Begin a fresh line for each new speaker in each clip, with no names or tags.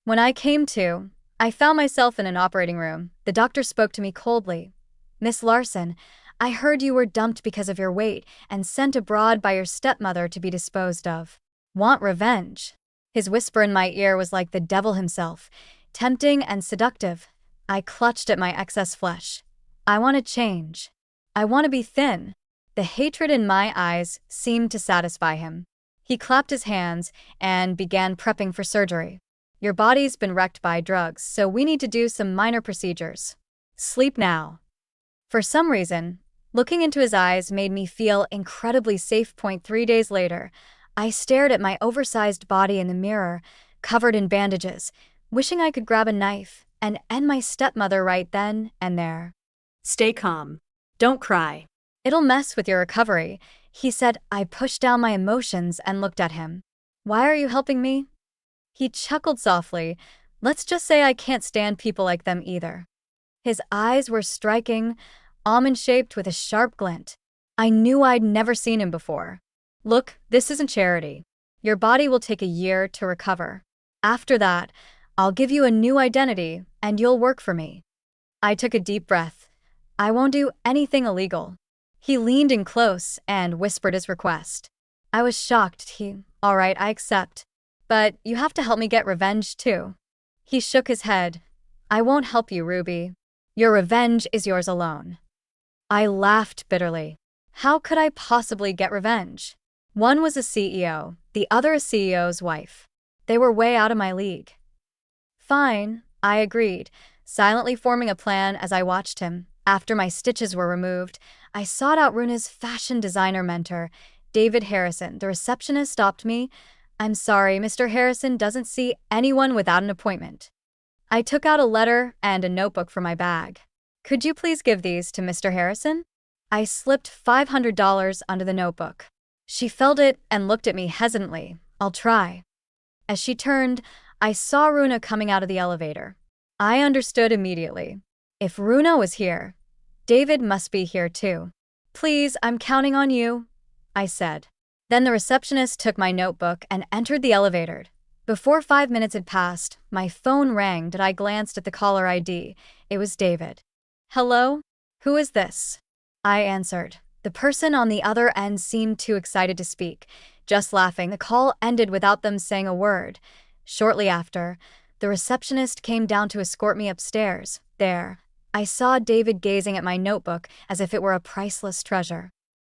When I came to, I found myself in an operating room. The doctor spoke to me coldly. "Miss Larson, I heard you were dumped because of your weight and sent abroad by your stepmother to be disposed of. Want revenge?" His whisper in my ear was like the devil himself, tempting and seductive. I clutched at my excess flesh. I want to change. I want to be thin. The hatred in my eyes seemed to satisfy him. He clapped his hands and began prepping for surgery. "Your body's been wrecked by drugs, so we need to do some minor procedures. Sleep now." For some reason, looking into his eyes made me feel incredibly safe. 3 days later, I stared at my oversized body in the mirror, covered in bandages, wishing I could grab a knife and end my stepmother right then and there.
Stay calm. Don't cry.
"It'll mess with your recovery," he said. I pushed down my emotions and looked at him. "Why are you helping me?" He chuckled softly. "Let's just say I can't stand people like them either." His eyes were striking, almond-shaped with a sharp glint. I knew I'd never seen him before. "Look, this isn't charity. Your body will take a year to recover. After that, I'll give you a new identity and you'll work for me." I took a deep breath. "I won't do anything illegal." He leaned in close and whispered his request. I was shocked. "All right, I accept. But you have to help me get revenge too." He shook his head. "I won't help you, Ruby. Your revenge is yours alone." I laughed bitterly. How could I possibly get revenge? One was a CEO, the other a CEO's wife. They were way out of my league. "Fine," I agreed, silently forming a plan as I watched him. After my stitches were removed, I sought out Runa's fashion designer mentor, David Harrison. The receptionist stopped me. "I'm sorry, Mr. Harrison doesn't see anyone without an appointment." I took out a letter and a notebook from my bag. "Could you please give these to Mr. Harrison?" I slipped $500 under the notebook. She felt it and looked at me hesitantly. "I'll try." As she turned, I saw Runa coming out of the elevator. I understood immediately. If Runa was here, David must be here too. "Please, I'm counting on you," I said. Then the receptionist took my notebook and entered the elevator. Before 5 minutes had passed, my phone rang and I glanced at the caller ID. It was David. "Hello? Who is this?" I answered. The person on the other end seemed too excited to speak, just laughing. The call ended without them saying a word. Shortly after, the receptionist came down to escort me upstairs. There, I saw David gazing at my notebook as if it were a priceless treasure.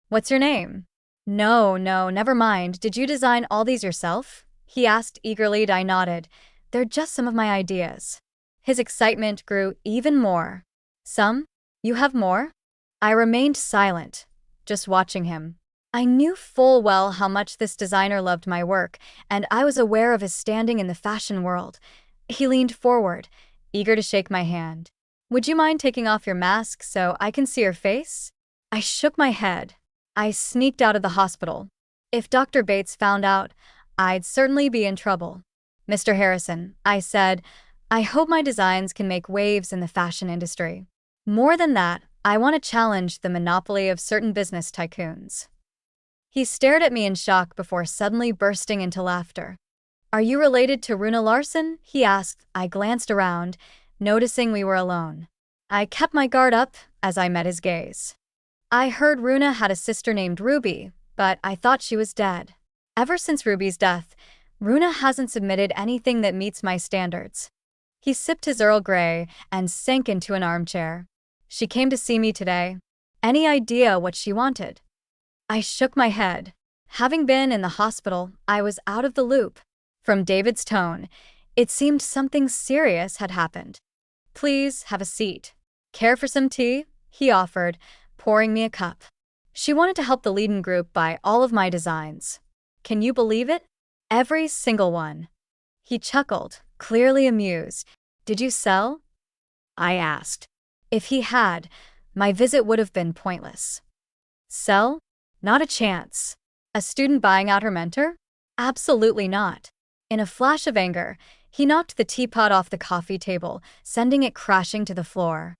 "What's your name?" No, never mind. "Did you design all these yourself?" he asked eagerly. I nodded. "They're just some of my ideas." His excitement grew even more. "Some? You have more?" I remained silent, just watching him. I knew full well how much this designer loved my work, and I was aware of his standing in the fashion world. He leaned forward, eager to shake my hand. "Would you mind taking off your mask so I can see your face?" I shook my head. I sneaked out of the hospital. If Dr. Bates found out, I'd certainly be in trouble. "Mr. Harrison," I said, "I hope my designs can make waves in the fashion industry. More than that, I want to challenge the monopoly of certain business tycoons." He stared at me in shock before suddenly bursting into laughter. "Are you related to Runa Larson?" he asked. I glanced around, noticing we were alone. I kept my guard up as I met his gaze. "I heard Runa had a sister named Ruby, but I thought she was dead. Ever since Ruby's death, Runa hasn't submitted anything that meets my standards." He sipped his Earl Grey and sank into an armchair. "She came to see me today. Any idea what she wanted?" I shook my head. Having been in the hospital, I was out of the loop. From David's tone, it seemed something serious had happened. "Please have a seat. Care for some tea?" he offered, pouring me a cup. "She wanted to help the Leiden Group buy all of my designs. Can you believe it? Every single one." He chuckled, clearly amused. "Did you sell?" I asked. If he had, my visit would have been pointless. Sell? Not a chance. A student buying out her mentor? Absolutely not. In a flash of anger, he knocked the teapot off the coffee table, sending it crashing to the floor.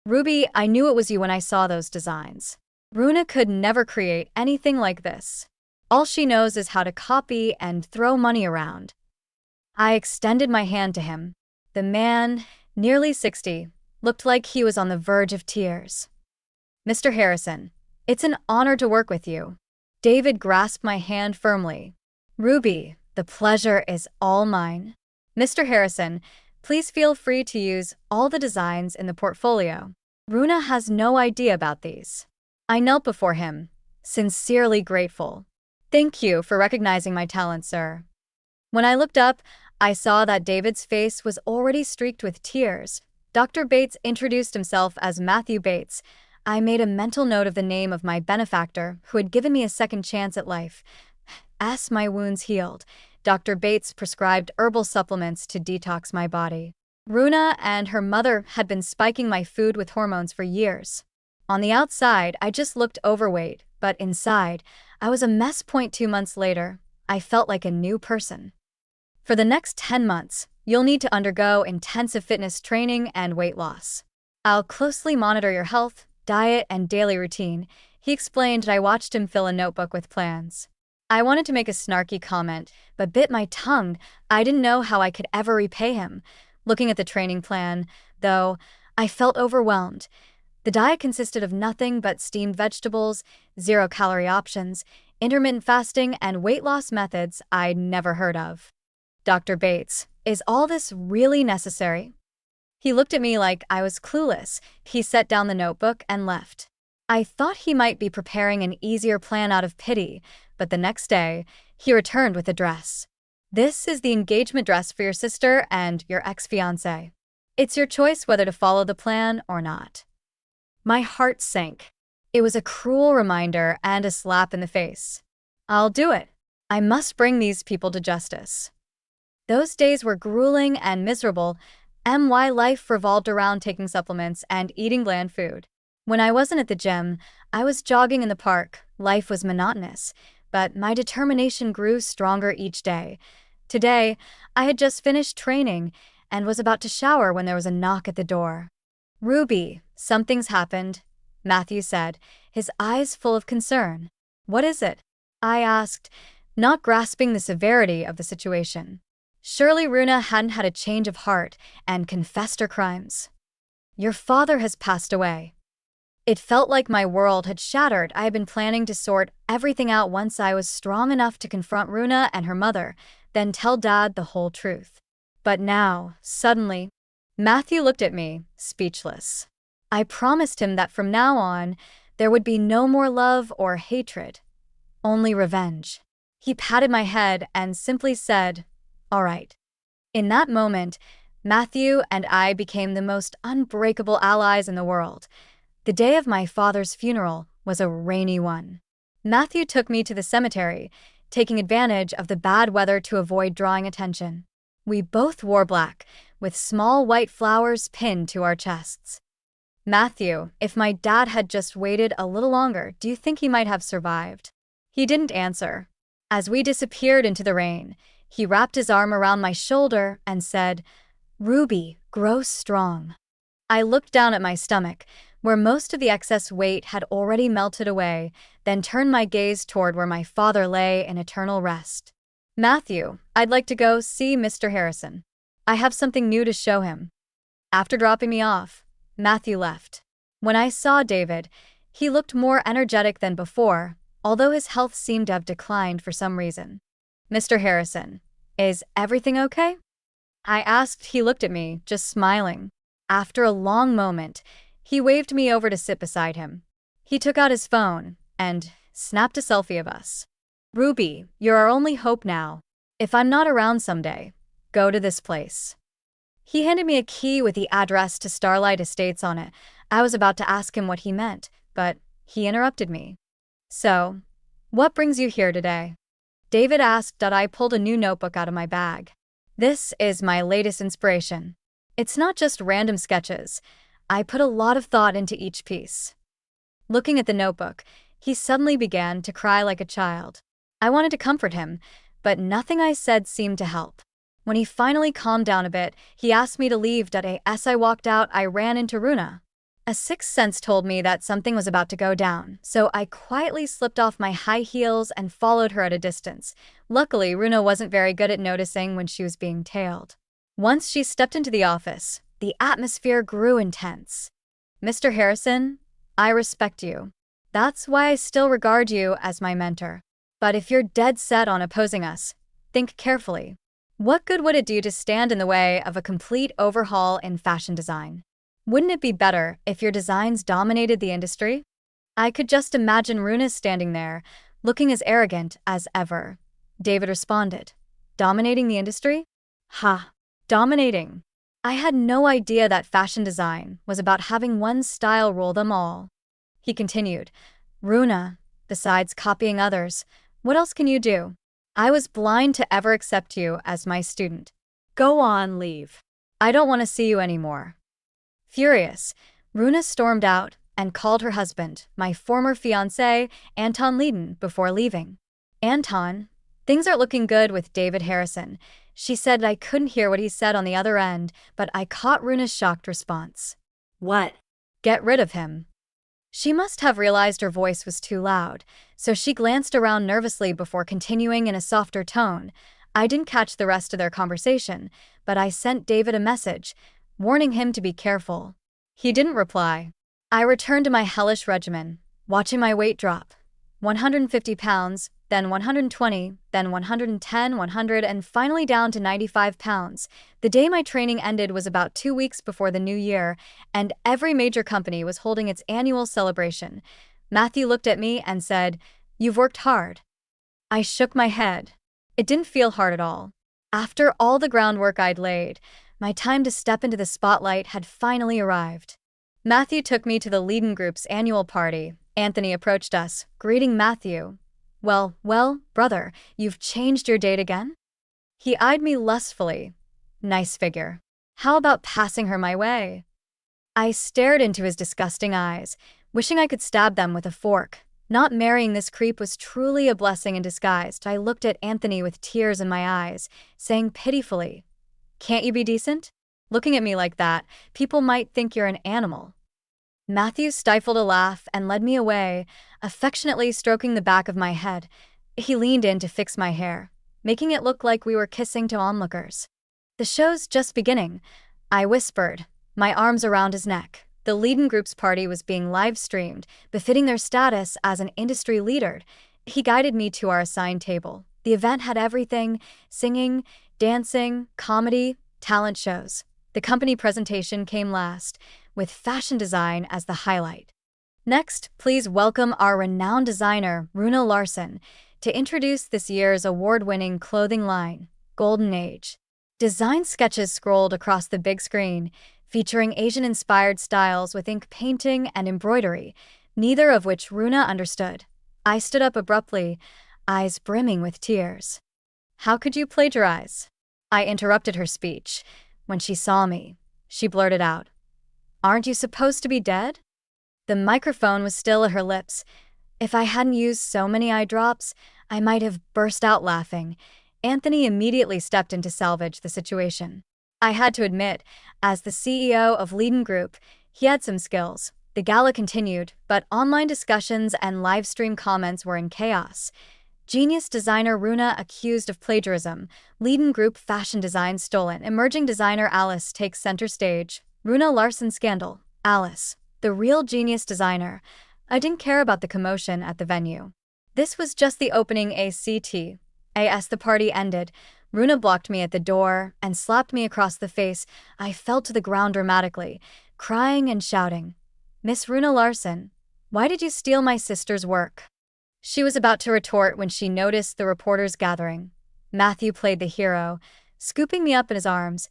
"Ruby, I knew it was you when I saw those designs. Runa could never create anything like this. All she knows is how to copy and throw money around." I extended my hand to him. The man, nearly 60, looked like he was on the verge of tears. "Mr. Harrison, it's an honor to work with you." David grasped my hand firmly. "Ruby, the pleasure is all mine." "Mr. Harrison, please feel free to use all the designs in the portfolio. Runa has no idea about these." I knelt before him, sincerely grateful. "Thank you for recognizing my talent, sir." When I looked up, I saw that David's face was already streaked with tears. Dr. Bates introduced himself as Matthew Bates. I made a mental note of the name of my benefactor who had given me a second chance at life. As my wounds healed, Dr. Bates prescribed herbal supplements to detox my body. Runa and her mother had been spiking my food with hormones for years. On the outside, I just looked overweight, but inside, I was a mess. 2 months later, I felt like a new person. "For the next 10 months, you'll need to undergo intensive fitness training and weight loss. I'll closely monitor your health, diet, and daily routine," he explained, and I watched him fill a notebook with plans. I wanted to make a snarky comment, but bit my tongue. I didn't know how I could ever repay him. Looking at the training plan, though, I felt overwhelmed. The diet consisted of nothing but steamed vegetables, zero-calorie options, intermittent fasting, and weight loss methods I'd never heard of. "Dr. Bates, is all this really necessary?" He looked at me like I was clueless. He set down the notebook and left. I thought he might be preparing an easier plan out of pity, but the next day, he returned with a dress. "This is the engagement dress for your sister and your ex-fiancé. It's your choice whether to follow the plan or not." My heart sank. It was a cruel reminder and a slap in the face. I'll do it. I must bring these people to justice. Those days were grueling and miserable. My life revolved around taking supplements and eating bland food. When I wasn't at the gym, I was jogging in the park. Life was monotonous, but my determination grew stronger each day. Today, I had just finished training and was about to shower when there was a knock at the door. "Ruby, something's happened," Matthew said, his eyes full of concern. "What is it?" I asked, not grasping the severity of the situation. Surely Runa hadn't had a change of heart and confessed her crimes. "Your father has passed away." It felt like my world had shattered. I had been planning to sort everything out once I was strong enough to confront Runa and her mother, then tell Dad the whole truth. But now, suddenly, Matthew looked at me, speechless. I promised him that from now on, there would be no more love or hatred, only revenge. He patted my head and simply said, "All right." In that moment, Matthew and I became the most unbreakable allies in the world. The day of my father's funeral was a rainy one. Matthew took me to the cemetery, taking advantage of the bad weather to avoid drawing attention. We both wore black, with small white flowers pinned to our chests. "Matthew, if my dad had just waited a little longer, do you think he might have survived?" He didn't answer. As we disappeared into the rain, he wrapped his arm around my shoulder and said, "Ruby, grow strong." I looked down at my stomach, where most of the excess weight had already melted away, then turned my gaze toward where my father lay in eternal rest. "Matthew, I'd like to go see Mr. Harrison. I have something new to show him." After dropping me off, Matthew left. When I saw David, he looked more energetic than before, although his health seemed to have declined for some reason. "Mr. Harrison, is everything okay?" I asked. He looked at me, just smiling. After a long moment, he waved me over to sit beside him. He took out his phone and snapped a selfie of us. "Ruby, you're our only hope now. If I'm not around someday, go to this place." He handed me a key with the address to Starlight Estates on it. I was about to ask him what he meant, but he interrupted me. "So, what brings you here today?" David asked. I pulled a new notebook out of my bag. "This is my latest inspiration. It's not just random sketches. I put a lot of thought into each piece." Looking at the notebook, he suddenly began to cry like a child. I wanted to comfort him, but nothing I said seemed to help. When he finally calmed down a bit, he asked me to leave. As I walked out, I ran into Runa. A sixth sense told me that something was about to go down, so I quietly slipped off my high heels and followed her at a distance. Luckily, Runa wasn't very good at noticing when she was being tailed. Once she stepped into the office, the atmosphere grew intense. "Mr. Harrison, I respect you. That's why I still regard you as my mentor. But if you're dead set on opposing us, think carefully. What good would it do to stand in the way of a complete overhaul in fashion design? Wouldn't it be better if your designs dominated the industry?" I could just imagine Runa standing there, looking as arrogant as ever. David responded, "Dominating the industry? Ha! Dominating. I had no idea that fashion design was about having one style rule them all." He continued, "Runa, besides copying others, what else can you do? I was blind to ever accept you as my student. Go on, leave. I don't want to see you anymore." Furious, Runa stormed out and called her husband, my former fiancé, Anton Leeden, before leaving. "Anton, things aren't looking good with David Harrison," she said. I couldn't hear what he said on the other end, but I caught Runa's shocked response.
"What?"
"Get rid of him." She must have realized her voice was too loud, so she glanced around nervously before continuing in a softer tone. I didn't catch the rest of their conversation, but I sent David a message, warning him to be careful. He didn't reply. I returned to my hellish regimen, watching my weight drop. 150 pounds, then 120, then 110, 100, and finally down to 95 pounds. The day my training ended was about 2 weeks before the new year, and every major company was holding its annual celebration. Matthew looked at me and said, "You've worked hard." I shook my head. It didn't feel hard at all. After all the groundwork I'd laid, my time to step into the spotlight had finally arrived. Matthew took me to the Leeden Group's annual party. Anthony approached us, greeting Matthew. Well, brother, you've changed your date again?" He eyed me lustfully. "Nice figure. How about passing her my way?" I stared into his disgusting eyes, wishing I could stab them with a fork. Not marrying this creep was truly a blessing in disguise. I looked at Anthony with tears in my eyes, saying pitifully, "Can't you be decent? Looking at me like that, people might think you're an animal." Matthew stifled a laugh and led me away, affectionately stroking the back of my head. He leaned in to fix my hair, making it look like we were kissing to onlookers. "The show's just beginning," I whispered, my arms around his neck. The Leeden Group's party was being live-streamed, befitting their status as an industry leader. He guided me to our assigned table. The event had everything: singing, dancing, comedy, talent shows. The company presentation came last, with fashion design as the highlight. "Next, please welcome our renowned designer, Runa Larson, to introduce this year's award-winning clothing line, Golden Age." Design sketches scrolled across the big screen, featuring Asian-inspired styles with ink painting and embroidery, neither of which Runa understood. I stood up abruptly, eyes brimming with tears. "How could you plagiarize?" I interrupted her speech. When she saw me, she blurted out, "Aren't you supposed to be dead?" The microphone was still at her lips. If I hadn't used so many eye drops, I might have burst out laughing. Anthony immediately stepped in to salvage the situation. I had to admit, as the CEO of Leeden Group, he had some skills. The gala continued, but online discussions and live stream comments were in chaos. Genius designer Runa accused of plagiarism. Leeden Group fashion design stolen. Emerging designer Alice takes center stage. Runa Larson scandal. Alice, the real genius designer. I didn't care about the commotion at the venue. This was just the opening act. As the party ended, Runa blocked me at the door and slapped me across the face. I fell to the ground dramatically, crying and shouting, "Miss Runa Larson, why did you steal my sister's work?" She was about to retort when she noticed the reporters gathering. Matthew played the hero, scooping me up in his arms.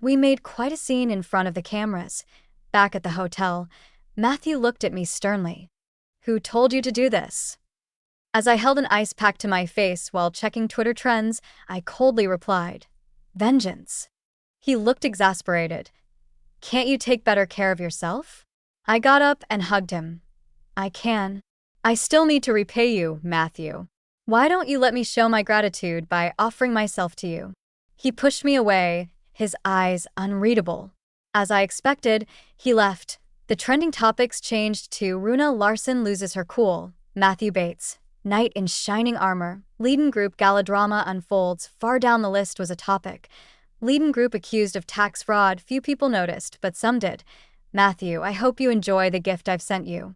We made quite a scene in front of the cameras. Back at the hotel, Matthew looked at me sternly. "Who told you to do this?" As I held an ice pack to my face while checking Twitter trends, I coldly replied, "Vengeance." He looked exasperated. "Can't you take better care of yourself?" I got up and hugged him. "I can. I still need to repay you, Matthew. Why don't you let me show my gratitude by offering myself to you?" He pushed me away, his eyes unreadable. As I expected, he left, The trending topics changed to Runa Larson loses her cool, Matthew Bates, knight in shining armor, Leiden Group gala drama unfolds. Far down the list was a topic. Leiden Group accused of tax fraud. Few people noticed, but some did. Matthew, I hope you enjoy the gift I've sent you.